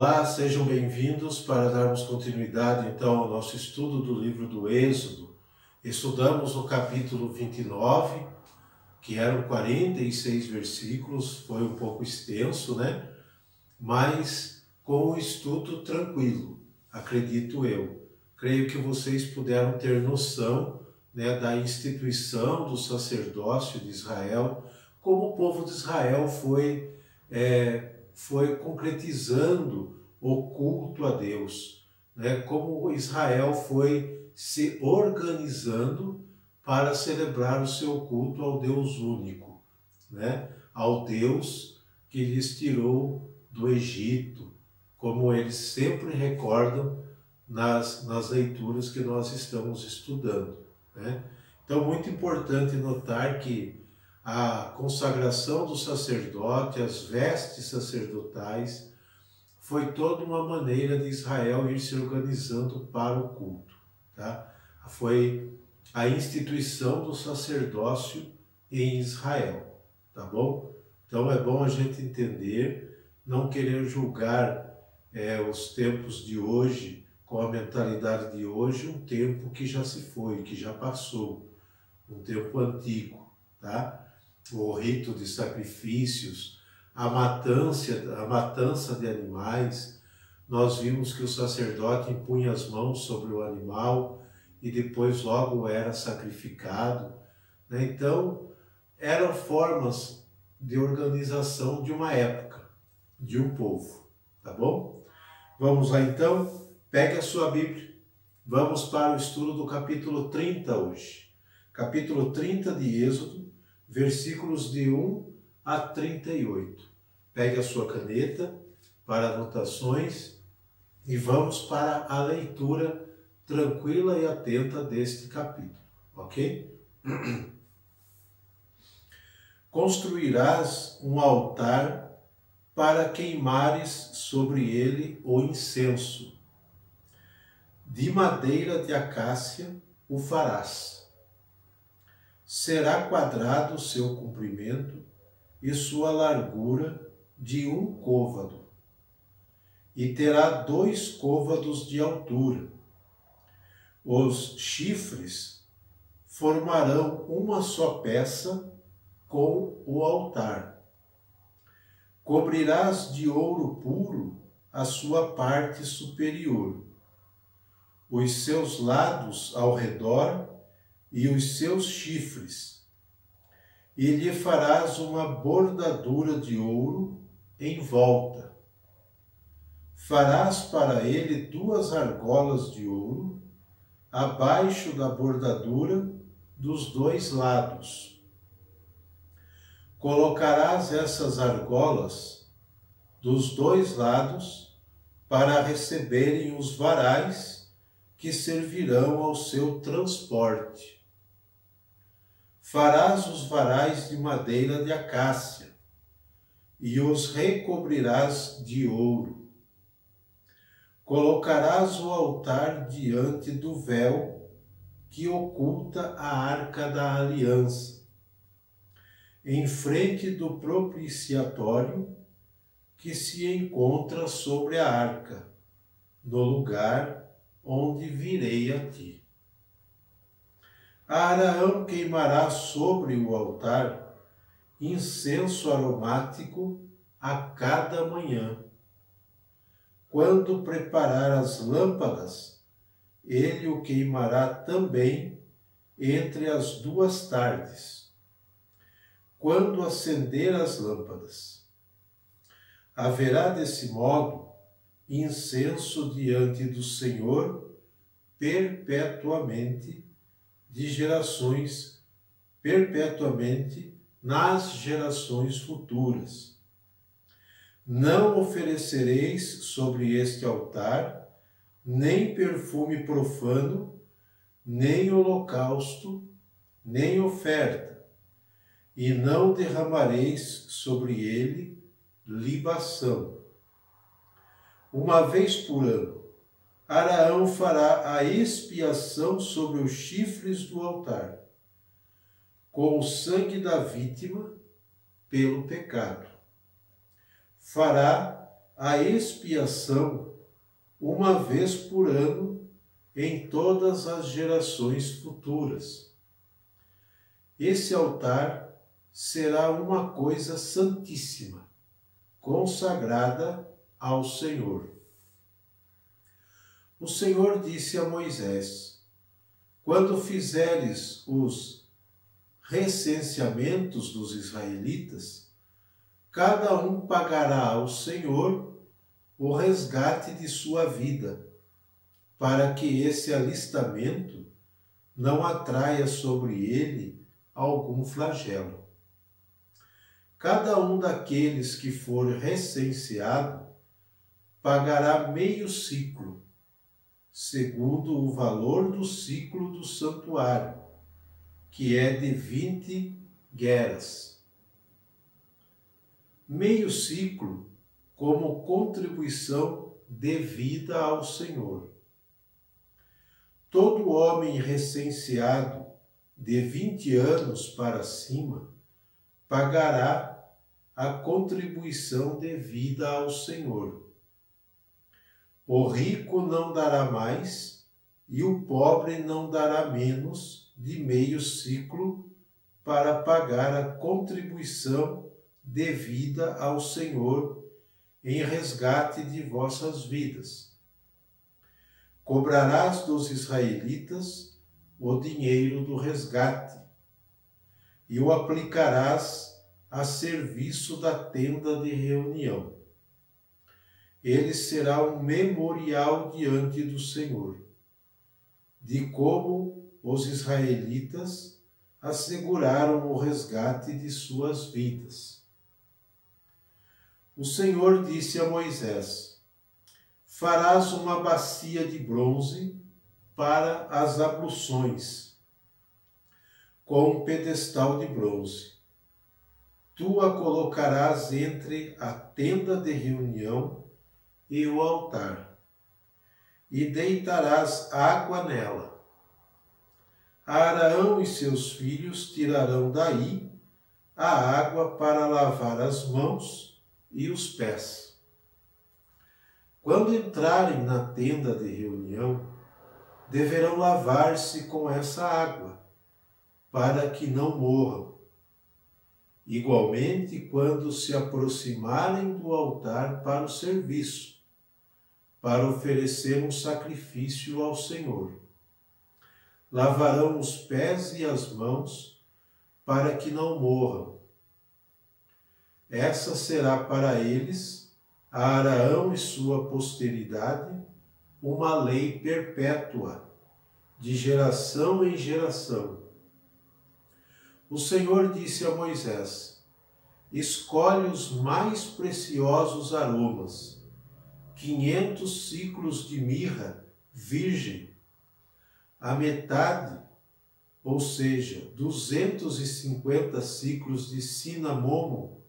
Olá, sejam bem-vindos para darmos continuidade então ao nosso estudo do livro do Êxodo. Estudamos o capítulo 29, que eram 46 versículos, foi um pouco extenso, né? Mas com o estudo tranquilo, acredito eu. Creio que vocês puderam ter noção, né, da instituição do sacerdócio de Israel, como o povo de Israel foi concretizando o culto a Deus, né? Como Israel foi se organizando para celebrar o seu culto ao Deus único, né? Ao Deus que lhes tirou do Egito, como eles sempre recordam nas leituras que nós estamos estudando, né? Então, muito importante notar que a consagração do sacerdote, as vestes sacerdotais, foi toda uma maneira de Israel ir se organizando para o culto, tá? Foi a instituição do sacerdócio em Israel, tá bom? Então é bom a gente entender, não querer julgar os tempos de hoje com a mentalidade de hoje, um tempo que já se foi, que já passou, um tempo antigo, tá? O rito de sacrifícios, a matança de animais. Nós vimos que o sacerdote impunha as mãos sobre o animal e depois logo era sacrificado, né? Então, eram formas de organização de uma época, de um povo, tá bom? Vamos lá então, pegue a sua Bíblia, vamos para o estudo do capítulo 30 hoje. Capítulo 30 de Êxodo, versículos de 1 a 38. Pegue a sua caneta para anotações e vamos para a leitura tranquila e atenta deste capítulo, ok? Construirás um altar para queimares sobre ele o incenso. De madeira de acácia o farás. Será quadrado o seu comprimento e sua largura de 1 côvado, e terá 2 côvados de altura. Os chifres formarão uma só peça com o altar. Cobrirás de ouro puro a sua parte superior, os seus lados ao redor e os seus chifres, e lhe farás uma bordadura de ouro em volta. Farás para ele 2 argolas de ouro, abaixo da bordadura dos 2 lados. Colocarás essas argolas dos 2 lados para receberem os varais que servirão ao seu transporte. Farás os varais de madeira de acácia e os recobrirás de ouro. Colocarás o altar diante do véu que oculta a arca da aliança, em frente do propiciatório que se encontra sobre a arca, no lugar onde virei a ti. Arão queimará sobre o altar incenso aromático a cada manhã. Quando preparar as lâmpadas, ele o queimará também entre as 2 tardes, quando acender as lâmpadas. Haverá desse modo incenso diante do Senhor perpetuamente, nas gerações futuras. Não oferecereis sobre este altar nem perfume profano, nem holocausto, nem oferta, e não derramareis sobre ele libação. Uma vez por ano, Arão fará a expiação sobre os chifres do altar, com o sangue da vítima pelo pecado. Fará a expiação uma vez por ano em todas as gerações futuras. Esse altar será uma coisa santíssima, consagrada ao Senhor. O Senhor disse a Moisés: quando fizeres os recenseamentos dos israelitas, cada um pagará ao Senhor o resgate de sua vida, para que esse alistamento não atraia sobre ele algum flagelo. Cada um daqueles que for recenseado pagará meio siclo, segundo o valor do siclo do santuário, que é de 20 gueras. Meio siclo como contribuição devida ao Senhor. Todo homem recenseado de 20 anos para cima pagará a contribuição devida ao Senhor. O rico não dará mais e o pobre não dará menos de meio siclo para pagar a contribuição devida ao Senhor em resgate de vossas vidas. Cobrarás dos israelitas o dinheiro do resgate e o aplicarás a serviço da tenda de reunião. Ele será um memorial diante do Senhor, de como os israelitas asseguraram o resgate de suas vidas. O Senhor disse a Moisés: farás uma bacia de bronze para as abluções, com um pedestal de bronze. Tu a colocarás entre a tenda de reunião e o altar, e deitarás água nela. Arão e seus filhos tirarão daí a água para lavar as mãos e os pés. Quando entrarem na tenda de reunião, deverão lavar-se com essa água, para que não morram. Igualmente, quando se aproximarem do altar para o serviço, para oferecer um sacrifício ao Senhor, lavarão os pés e as mãos, para que não morram. Essa será para eles, a Arão e sua posteridade, uma lei perpétua, de geração em geração. O Senhor disse a Moisés: escolhe os mais preciosos aromas, 500 ciclos de mirra virgem, a metade, ou seja, 250 ciclos de cinamomo,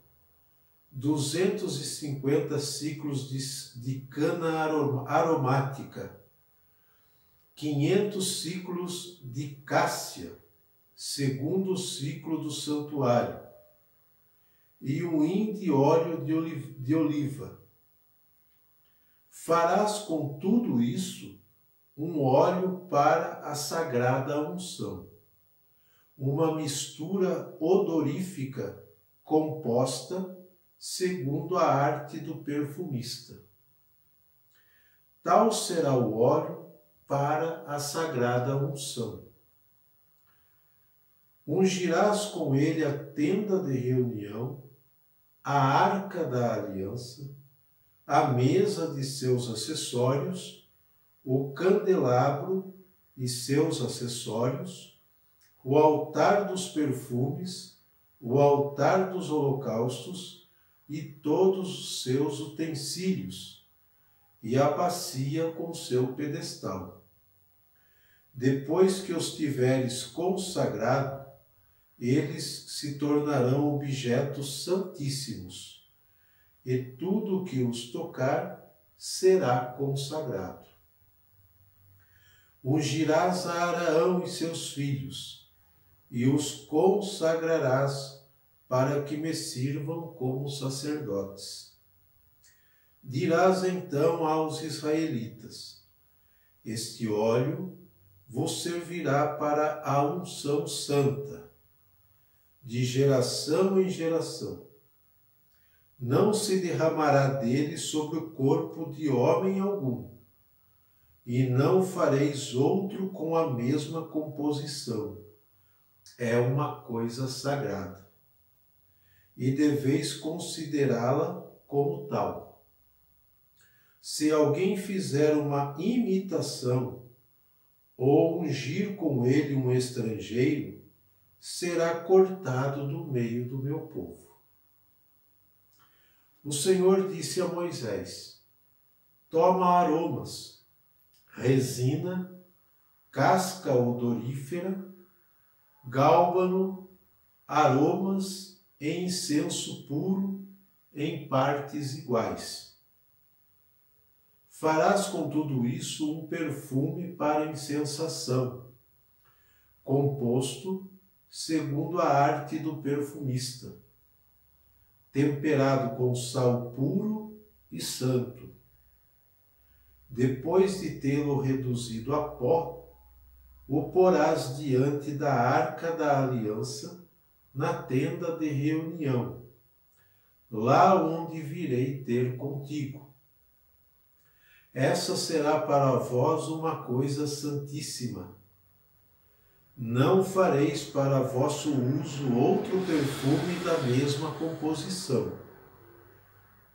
250 ciclos de cana aromática, 500 ciclos de cássia, segundo o ciclo do santuário, e um hin de óleo de oliva. Farás com tudo isso um óleo para a sagrada unção, uma mistura odorífica composta segundo a arte do perfumista. Tal será o óleo para a sagrada unção. Ungirás com ele a tenda de reunião, a arca da aliança, a mesa de seus acessórios, o candelabro e seus acessórios, o altar dos perfumes, o altar dos holocaustos e todos os seus utensílios, e a bacia com seu pedestal. Depois que os tiveres consagrado, eles se tornarão objetos santíssimos, e tudo o que os tocar será consagrado. Ungirás a Arão e seus filhos, e os consagrarás para que me sirvam como sacerdotes. Dirás então aos israelitas: este óleo vos servirá para a unção santa, de geração em geração. Não se derramará dele sobre o corpo de homem algum, e não fareis outro com a mesma composição. É uma coisa sagrada, e deveis considerá-la como tal. Se alguém fizer uma imitação, ou ungir com ele um estrangeiro, será cortado do meio do meu povo. O Senhor disse a Moisés: toma aromas, resina, casca odorífera, gálbano, aromas e incenso puro em partes iguais. Farás com tudo isso um perfume para incensação, composto segundo a arte do perfumista, temperado com sal puro e santo. Depois de tê-lo reduzido a pó, o porás diante da arca da aliança, na tenda de reunião, lá onde virei ter contigo. Essa será para vós uma coisa santíssima. Não fareis para vosso uso outro perfume da mesma composição.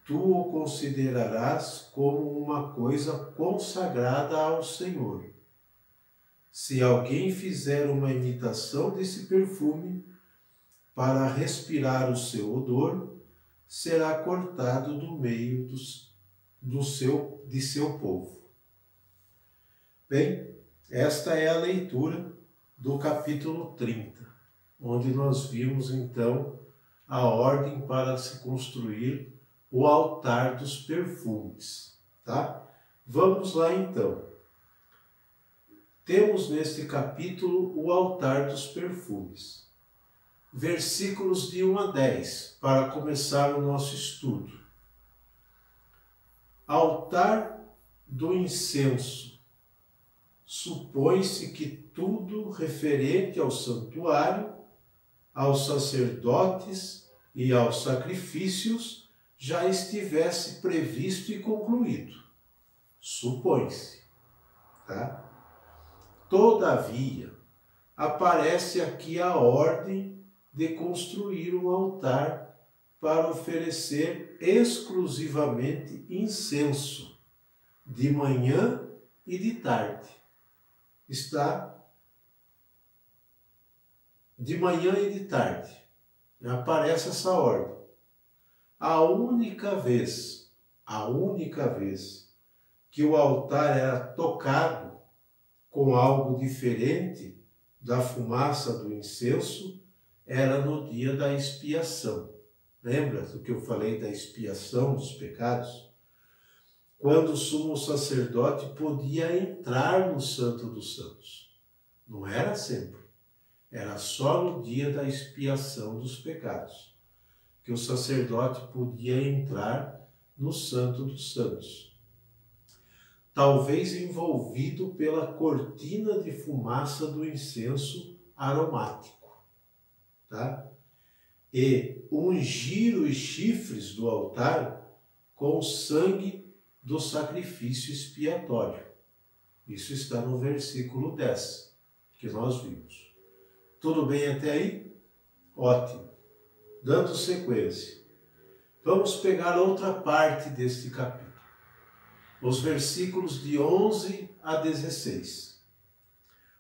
Tu o considerarás como uma coisa consagrada ao Senhor. Se alguém fizer uma imitação desse perfume, para respirar o seu odor, será cortado do meio de seu povo. Bem, esta é a leitura do capítulo 30, onde nós vimos então a ordem para se construir o altar dos perfumes, tá? Vamos lá então. Temos neste capítulo o altar dos perfumes. Versículos de 1 a 10, para começar o nosso estudo. Altar do incenso. Supõe-se que tudo referente ao santuário, aos sacerdotes e aos sacrifícios já estivesse previsto e concluído. Supõe-se, tá? Todavia, aparece aqui a ordem de construir um altar para oferecer exclusivamente incenso, de manhã e de tarde. Está de manhã e de tarde. Aparece essa ordem. A única vez que o altar era tocado com algo diferente da fumaça do incenso era no dia da expiação. Lembra do que eu falei da expiação dos pecados? Quando o sumo sacerdote podia entrar no Santo dos Santos. Não era sempre. Era só no dia da expiação dos pecados que o sacerdote podia entrar no Santo dos Santos. Talvez envolvido pela cortina de fumaça do incenso aromático, tá? E ungir os chifres do altar com o sangue do sacrifício expiatório. Isso está no versículo 10, que nós vimos. Tudo bem até aí? Ótimo. Dando sequência, vamos pegar outra parte deste capítulo. Os versículos de 11 a 16.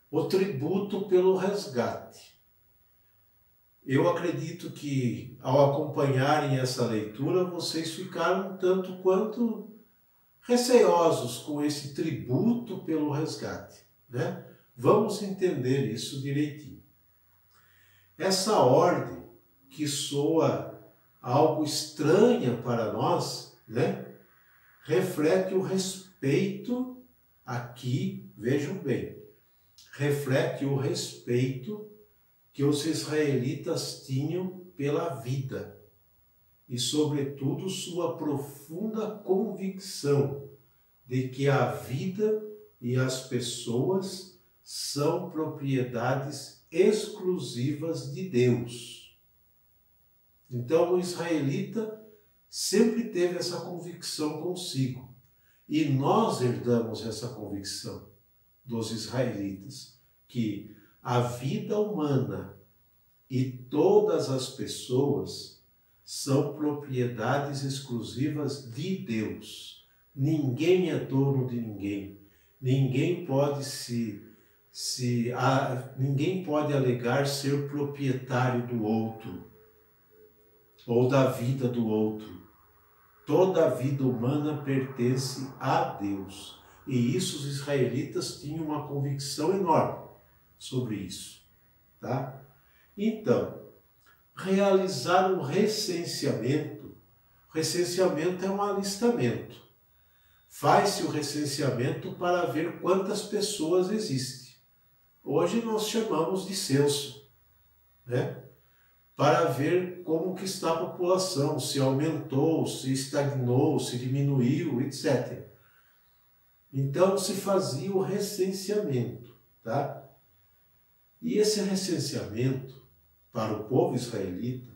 O tributo pelo resgate. Eu acredito que, ao acompanharem essa leitura, vocês ficaram um tanto quanto receosos com esse tributo pelo resgate, né? Vamos entender isso direitinho. Essa ordem, que soa algo estranha para nós, né? Reflete o respeito, aqui, vejam bem, reflete o respeito que os israelitas tinham pela vida. e, sobretudo, sua profunda convicção de que a vida e as pessoas são propriedades exclusivas de Deus. Então, o israelita sempre teve essa convicção consigo. E nós herdamos essa convicção dos israelitas, que a vida humana e todas as pessoas são propriedades exclusivas de Deus. Ninguém é dono de ninguém. Ninguém pode ninguém pode alegar ser proprietário do outro ou da vida do outro. Toda a vida humana pertence a Deus. E isso os israelitas tinham uma convicção enorme sobre isso. Tá? Então, realizar um recenseamento. Recenseamento é um alistamento. Faz-se o recenseamento para ver quantas pessoas existem. Hoje nós chamamos de censo, né? Para ver como que está a população, se aumentou, se estagnou, se diminuiu, etc. Então se fazia o recenseamento, tá? E esse recenseamento, para o povo israelita,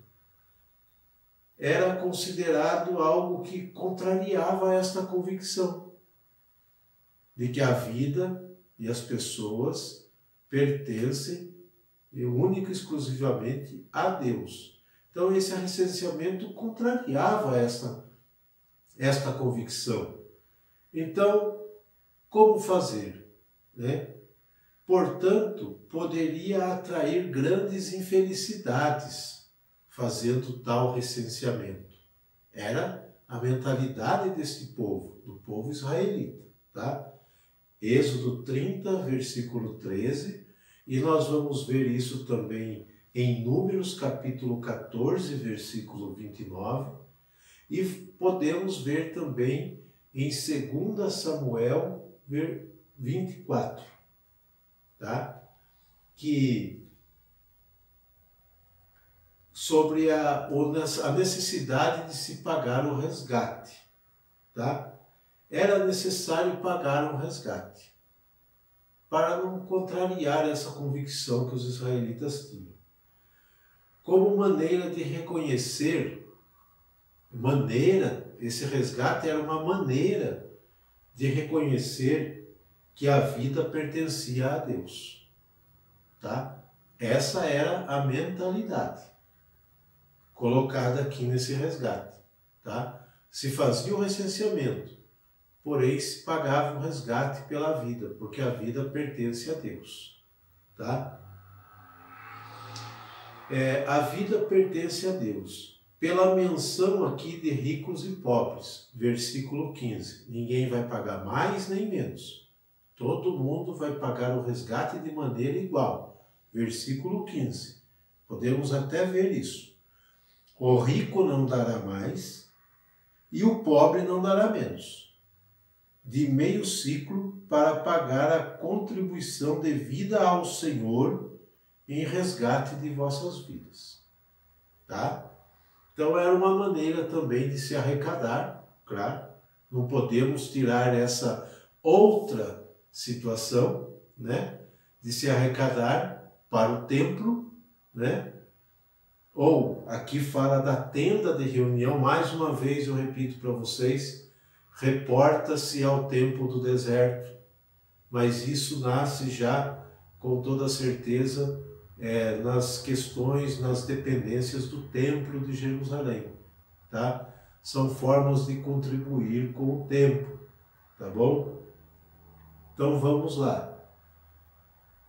era considerado algo que contrariava esta convicção de que a vida e as pessoas pertencem única e exclusivamente a Deus. Então esse recenseamento contrariava esta convicção. Então, como fazer, né? Portanto, poderia atrair grandes infelicidades fazendo tal recenseamento. Era a mentalidade deste povo, do povo israelita, tá? Êxodo 30, versículo 13, e nós vamos ver isso também em Números, capítulo 14, versículo 29, e podemos ver também em 2 Samuel 24, tá? Que sobre a necessidade de se pagar o resgate, tá? Era necessário pagar um resgate para não contrariar essa convicção que os israelitas tinham. Como maneira de reconhecer, esse resgate era uma maneira de reconhecer que a vida pertencia a Deus, tá? Essa era a mentalidade colocada aqui nesse resgate, tá? Se fazia o recenseamento, porém se pagava um resgate pela vida, porque a vida pertence a Deus, tá? A vida pertence a Deus. Pela menção aqui de ricos e pobres, versículo 15, ninguém vai pagar mais nem menos. Todo mundo vai pagar o resgate de maneira igual. Versículo 15. Podemos até ver isso. O rico não dará mais e o pobre não dará menos, de meio ciclo para pagar a contribuição devida ao Senhor em resgate de vossas vidas. Tá? Então era uma maneira também de se arrecadar, claro. Não podemos tirar essa outra situação, né, de se arrecadar para o templo, né? Ou aqui fala da tenda de reunião, mais uma vez eu repito para vocês, reporta-se ao templo do deserto, mas isso nasce já com toda certeza nas questões, nas dependências do templo de Jerusalém, tá? São formas de contribuir com o templo, tá bom? Então vamos lá.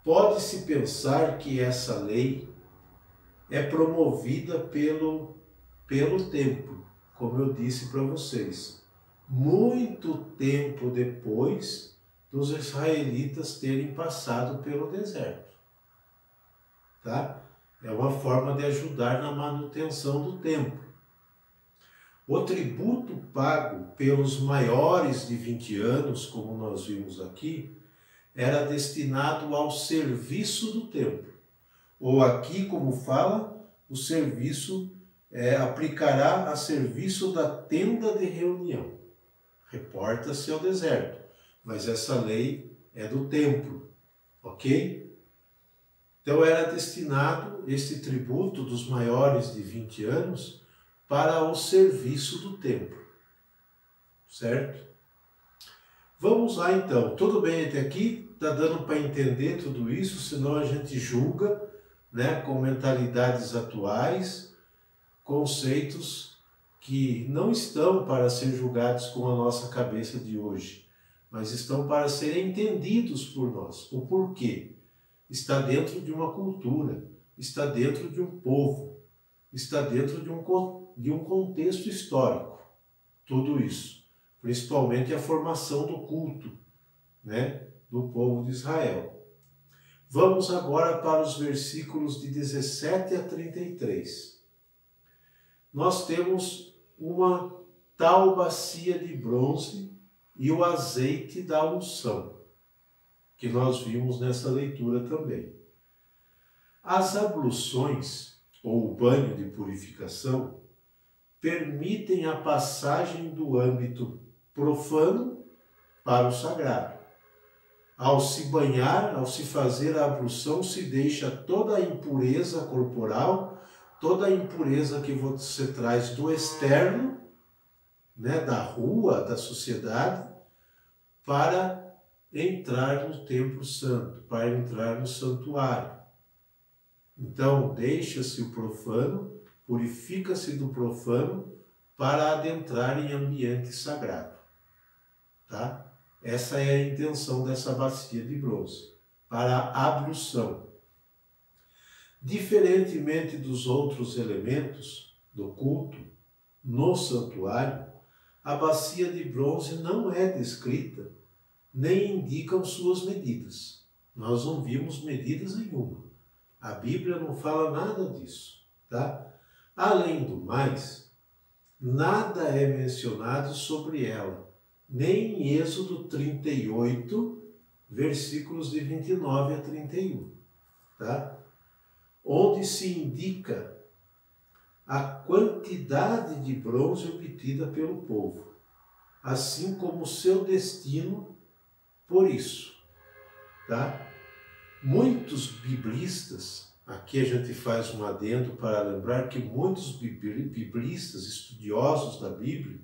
Pode-se pensar que essa lei é promovida pelo templo, como eu disse para vocês, muito tempo depois dos israelitas terem passado pelo deserto. Tá? É uma forma de ajudar na manutenção do templo. O tributo pago pelos maiores de 20 anos, como nós vimos aqui, era destinado ao serviço do templo. Ou aqui, como fala, o serviço aplicará a serviço da tenda de reunião. Reporta-se ao deserto, mas essa lei é do templo, ok? Então era destinado este tributo dos maiores de 20 anos para o serviço do templo, certo? Vamos lá então, tudo bem até aqui? Está dando para entender tudo isso, senão a gente julga, né, com mentalidades atuais, conceitos que não estão para ser julgados com a nossa cabeça de hoje, mas estão para serem entendidos por nós. O porquê? Está dentro de uma cultura, está dentro de um povo, está dentro de um contexto histórico. Tudo isso, principalmente a formação do culto, né, do povo de Israel. Vamos agora para os versículos de 17 a 33. Nós temos uma tal bacia de bronze e o azeite da unção, que nós vimos nessa leitura também. As abluções, ou o banho de purificação, permitem a passagem do âmbito profano para o sagrado. Ao se banhar, ao se fazer a ablução, se deixa toda a impureza corporal, toda a impureza que você traz do externo, né, da rua, da sociedade, para entrar no templo santo, para entrar no santuário. Então, deixa-se o profano, purifica-se do profano para adentrar em ambiente sagrado. Tá? Essa é a intenção dessa bacia de bronze, para a ablução. Diferentemente dos outros elementos do culto, no santuário, a bacia de bronze não é descrita, nem indicam suas medidas. Nós não vimos medidas nenhuma. A Bíblia não fala nada disso, tá? Além do mais, nada é mencionado sobre ela, nem em Êxodo 38, versículos de 29 a 31, tá? Onde se indica a quantidade de bronze obtida pelo povo, assim como o seu destino por isso, tá? Muitos biblistas, aqui a gente faz um adendo para lembrar que muitos biblistas, estudiosos da Bíblia,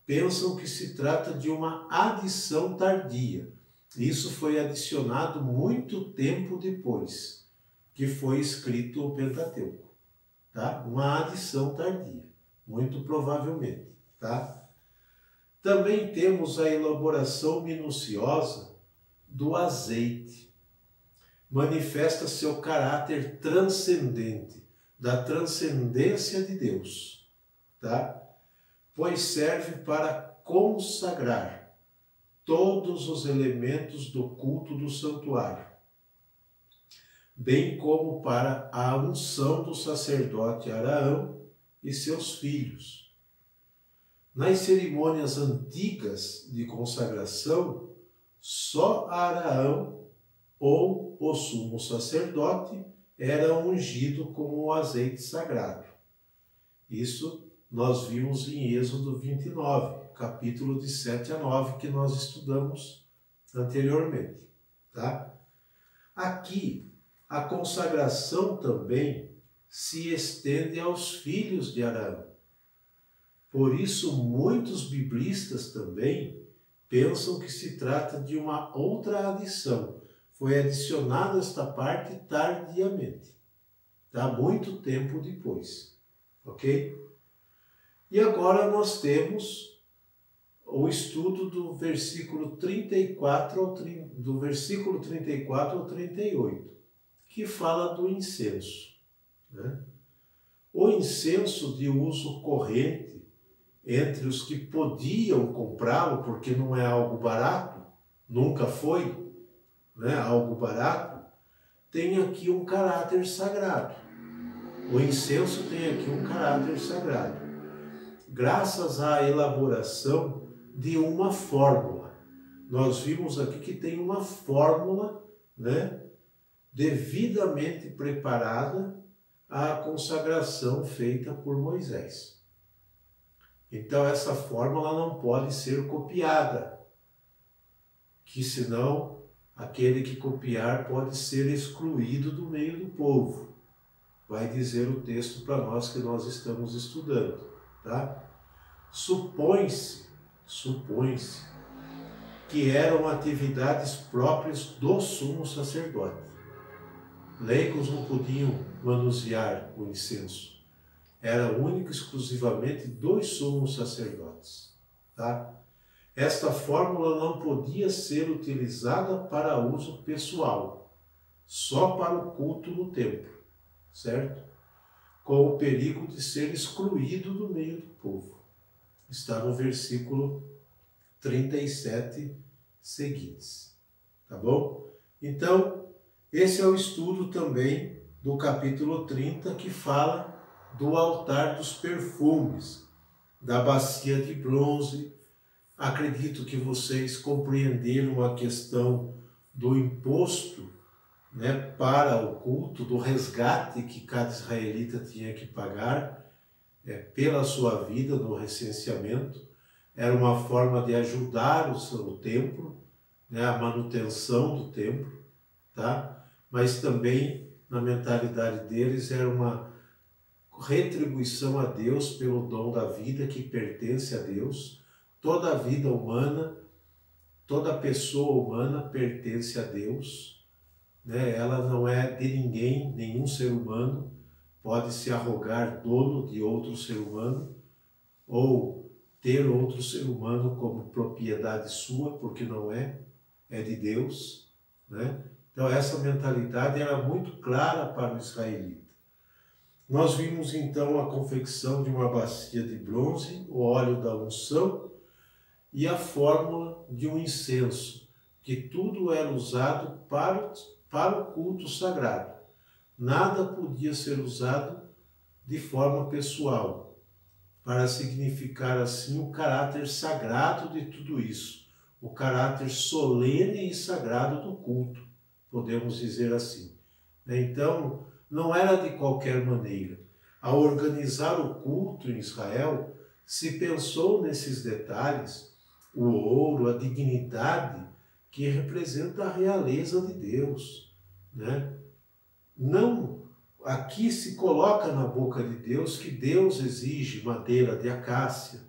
pensam que se trata de uma adição tardia. Isso foi adicionado muito tempo depois que foi escrito o Pentateuco, tá? Uma adição tardia, muito provavelmente, tá? Também temos a elaboração minuciosa do azeite. Manifesta seu caráter transcendente, da transcendência de Deus, tá? Pois serve para consagrar todos os elementos do culto do santuário, bem como para a unção do sacerdote Arão e seus filhos. Nas cerimônias antigas de consagração, só Arão ou o sumo sacerdote era ungido com o azeite sagrado. Isso nós vimos em Êxodo 29, capítulo de 7 a 9, que nós estudamos anteriormente, tá? Aqui, a consagração também se estende aos filhos de Arão. Por isso, muitos biblistas também pensam que se trata de uma outra adição. Foi adicionada esta parte tardiamente, tá? Muito tempo depois, ok? E agora nós temos o estudo do versículo 34 ao 38, que fala do incenso, né? O incenso de uso corrente entre os que podiam comprá-lo, porque não é algo barato, nunca foi, né, algo barato, tem aqui um caráter sagrado. O incenso tem aqui um caráter sagrado, graças à elaboração de uma fórmula. Nós vimos aqui que tem uma fórmula, né, devidamente preparada à consagração feita por Moisés. Então essa fórmula não pode ser copiada, que senão aquele que copiar pode ser excluído do meio do povo. Vai dizer o texto para nós que nós estamos estudando, tá? Supõe-se que eram atividades próprias do sumo sacerdote. Leigos não podiam manusear o incenso. Era único e exclusivamente dos sumos sacerdotes, tá? Esta fórmula não podia ser utilizada para uso pessoal, só para o culto no templo, certo? Com o perigo de ser excluído do meio do povo. Está no versículo 37 seguintes, tá bom? Então, esse é o estudo também do capítulo 30, que fala do altar dos perfumes, da bacia de bronze. Acredito que vocês compreenderam a questão do imposto, né, para o culto, do resgate que cada israelita tinha que pagar pela sua vida no recenseamento. Era uma forma de ajudar o templo, né, a manutenção do templo, tá? Mas também, na mentalidade deles, era uma retribuição a Deus pelo dom da vida que pertence a Deus. Toda a vida humana, toda pessoa humana pertence a Deus, né? Ela não é de ninguém, nenhum ser humano pode se arrogar dono de outro ser humano ou ter outro ser humano como propriedade sua, porque não é de Deus, né? Então essa mentalidade era muito clara para o israelita. Nós vimos então a confecção de uma bacia de bronze, o óleo da unção e a fórmula de um incenso, que tudo era usado para o culto sagrado. Nada podia ser usado de forma pessoal, para significar assim o caráter sagrado de tudo isso, o caráter solene e sagrado do culto, podemos dizer assim. Então, não era de qualquer maneira. Ao organizar o culto em Israel, se pensou nesses detalhes, o ouro, a dignidade que representa a realeza de Deus, né? Não, aqui se coloca na boca de Deus que Deus exige madeira de acácia,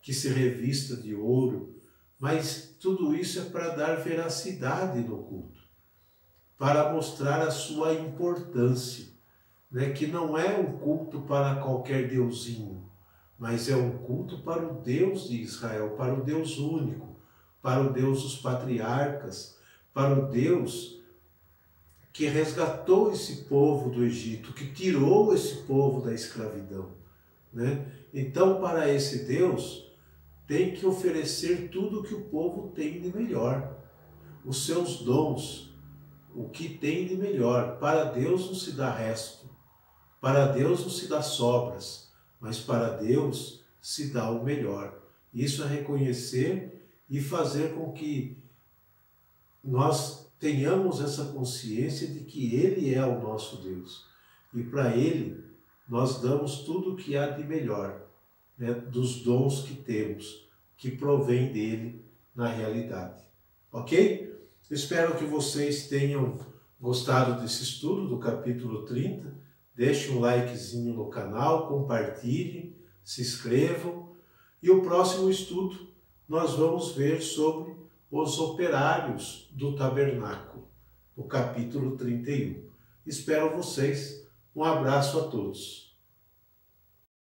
que se revista de ouro, mas tudo isso é para dar veracidade no culto, para mostrar a sua importância, né? Que não é um culto para qualquer deusinho, mas é um culto para o Deus de Israel, para o Deus único, para o Deus dos patriarcas, para o Deus que resgatou esse povo do Egito, que tirou esse povo da escravidão, né? Então, para esse Deus, tem que oferecer tudo o que o povo tem de melhor, os seus dons, o que tem de melhor. Para Deus não se dá resto, para Deus não se dá sobras, mas para Deus se dá o melhor. Isso é reconhecer e fazer com que nós tenhamos essa consciência de que Ele é o nosso Deus. E para Ele nós damos tudo o que há de melhor, né, dos dons que temos, que provém dele na realidade. Ok? Espero que vocês tenham gostado desse estudo do capítulo 30. Deixe um likezinho no canal, compartilhem, se inscrevam. E o próximo estudo nós vamos ver sobre os operários do tabernáculo, no capítulo 31. Espero vocês. Um abraço a todos.